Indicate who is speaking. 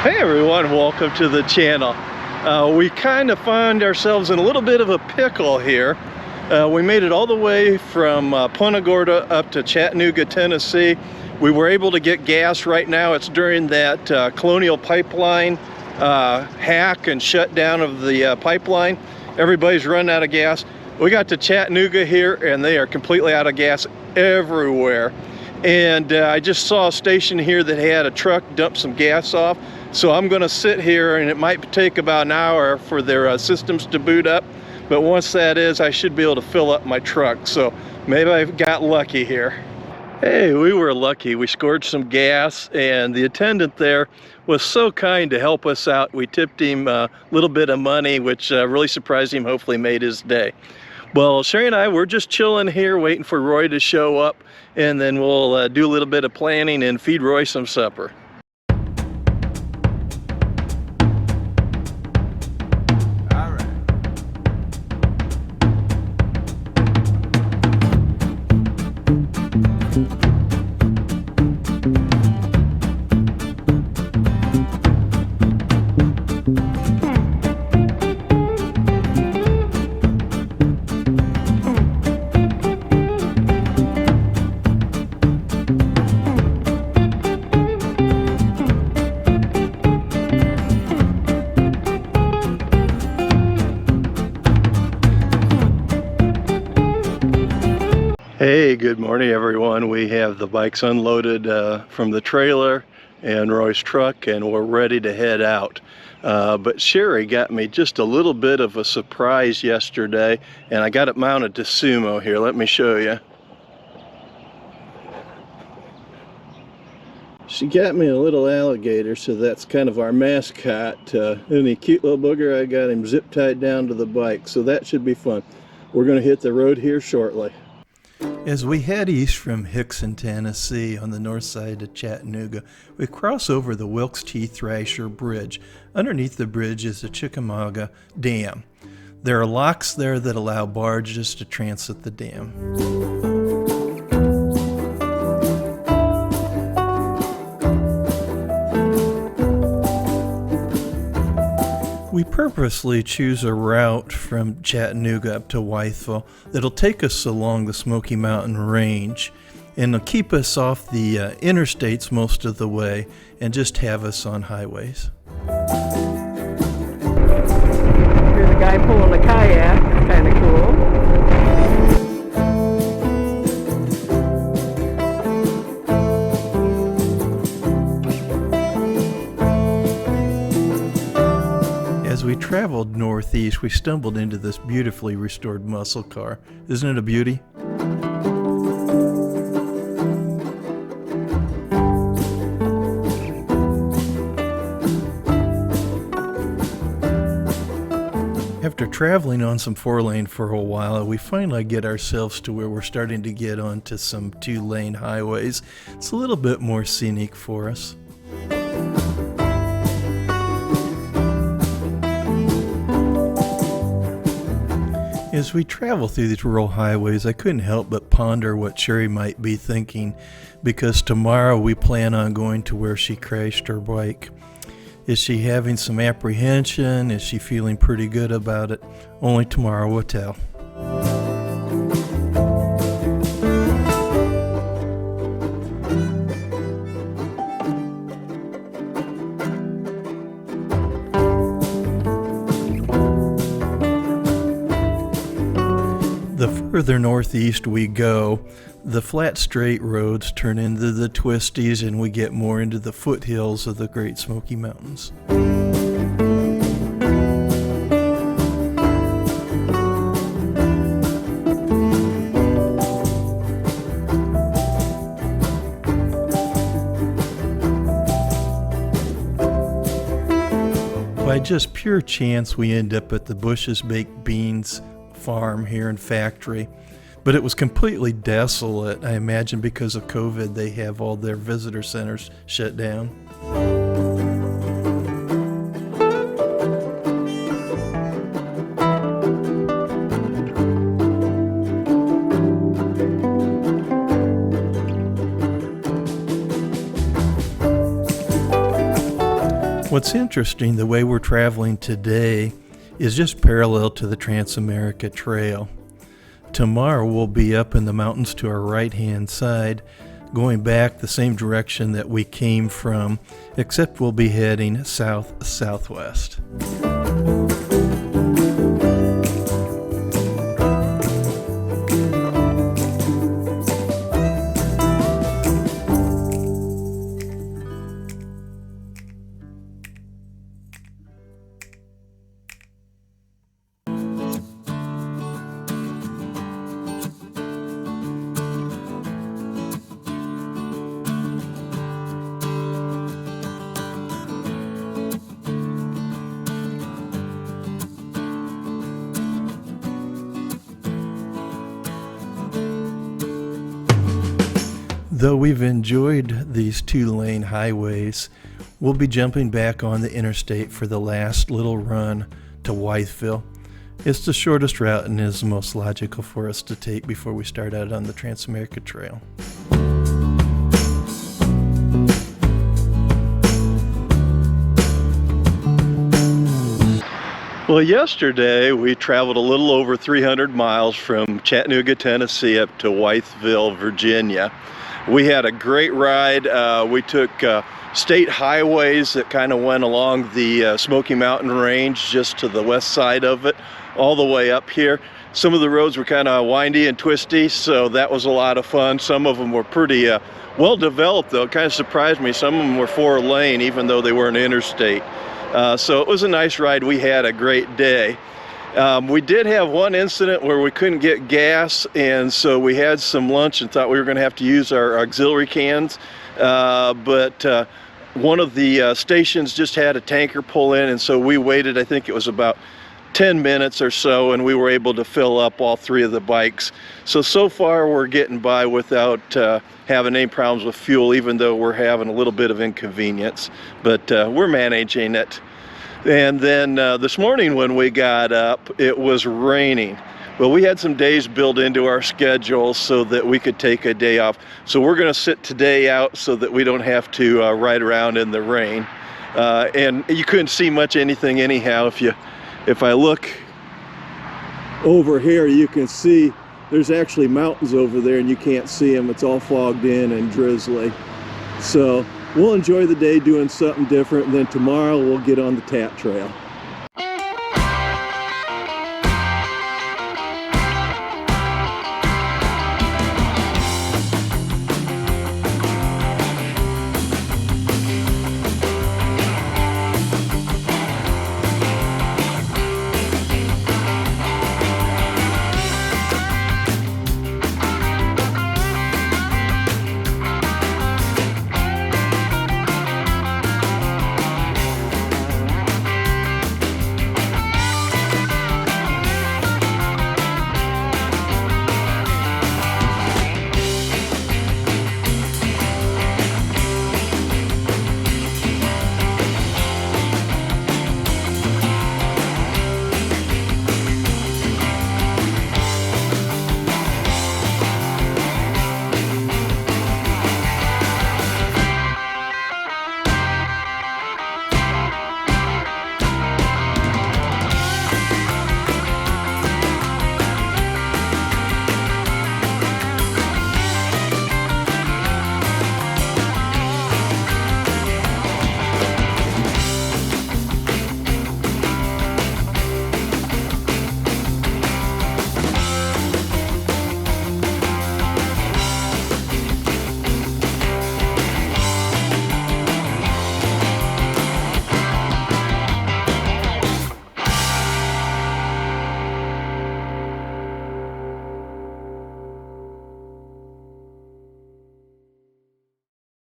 Speaker 1: Hey everyone, welcome to the channel. We kind of find ourselves in a little bit of a pickle here. We made it all the way from Punta Gorda up to Chattanooga, Tennessee. We were able to get gas right now. It's during that Colonial Pipeline hack and shutdown of the pipeline. Everybody's running out of gas. We got to Chattanooga here and they are completely out of gas everywhere. And I just saw a station here that had a truck dump some gas off. So I'm going to sit here, and it might take about an hour for their systems to boot up. But once that is, I should be able to fill up my truck. So maybe I got lucky here. Hey, we were lucky. We scored some gas, and the attendant there was so kind to help us out. We tipped him a little bit of money, which really surprised him, hopefully made his day. Well, Sherry and I, we're just chilling here, waiting for Roy to show up, and then we'll do a little bit of planning and feed Roy some supper. Hey, good morning everyone. We have the bikes unloaded from the trailer and Roy's truck, and we're ready to head out. But Sherry got me just a little bit of a surprise yesterday, and I got it mounted to Sumo here. Let me show you. She got me a little alligator, so that's kind of our mascot. Isn't he a cute little booger? I got him zip tied down to the bike, so that should be fun. We're going to hit the road here shortly. As we head east from Hickson, Tennessee on the north side of Chattanooga, we cross over the Wilkes T. Thrasher Bridge. Underneath the bridge is the Chickamauga Dam. There are locks there that allow barges to transit the dam. We purposely choose a route from Chattanooga up to Wytheville that'll take us along the Smoky Mountain Range and it'll keep us off the interstates most of the way and just have us on highways.
Speaker 2: Here's a guy pulling a kayak. It's kind of cool.
Speaker 1: As we traveled northeast, we stumbled into this beautifully restored muscle car. Isn't it a beauty? After traveling on some 4-lane for a while, we finally get ourselves to where we're starting to get onto some 2-lane highways. It's a little bit more scenic for us. As we travel through these rural highways, I couldn't help but ponder what Sherry might be thinking, because tomorrow we plan on going to where she crashed her bike. Is she having some apprehension? Is she feeling pretty good about it? Only tomorrow will tell. The further northeast we go, the flat straight roads turn into the twisties and we get more into the foothills of the Great Smoky Mountains. By just pure chance, we end up at the Bush's Baked Beans farm here and factory, but it was completely desolate. I imagine because of COVID they have all their visitor centers shut down. What's interesting, the way we're traveling today is just parallel to the Trans-America Trail. Tomorrow we'll be up in the mountains to our right-hand side, going back the same direction that we came from, except we'll be heading south-southwest. Though we've enjoyed these two-lane highways, we'll be jumping back on the interstate for the last little run to Wytheville. It's the shortest route and is the most logical for us to take before we start out on the Trans-America Trail. Well, yesterday we traveled a little over 300 miles from Chattanooga, Tennessee up to Wytheville, Virginia. We had a great ride. We took state highways that kind of went along the Smoky Mountain Range just to the west side of it, all the way up here. Some of the roads were kind of windy and twisty, so that was a lot of fun. Some of them were pretty well developed, though. It kind of surprised me. Some of them were 4-lane, even though they weren't interstate. So it was a nice ride. We had a great day. We did have one incident where we couldn't get gas, and so we had some lunch and thought we were going to have to use our auxiliary cans, but one of the stations just had a tanker pull in, and so we waited. I think it was about 10 minutes or so, and we were able to fill up all 3 of the bikes. So far we're getting by without having any problems with fuel, even though we're having a little bit of inconvenience, but we're managing it. And then this morning when we got up, it was raining. Well, we had some days built into our schedule so that we could take a day off. So we're going to sit today out so that we don't have to ride around in the rain. And you couldn't see much anything anyhow. If I look over here, you can see there's actually mountains over there and you can't see them. It's all fogged in and drizzly. So we'll enjoy the day doing something different, and then tomorrow we'll get on the Tat Trail.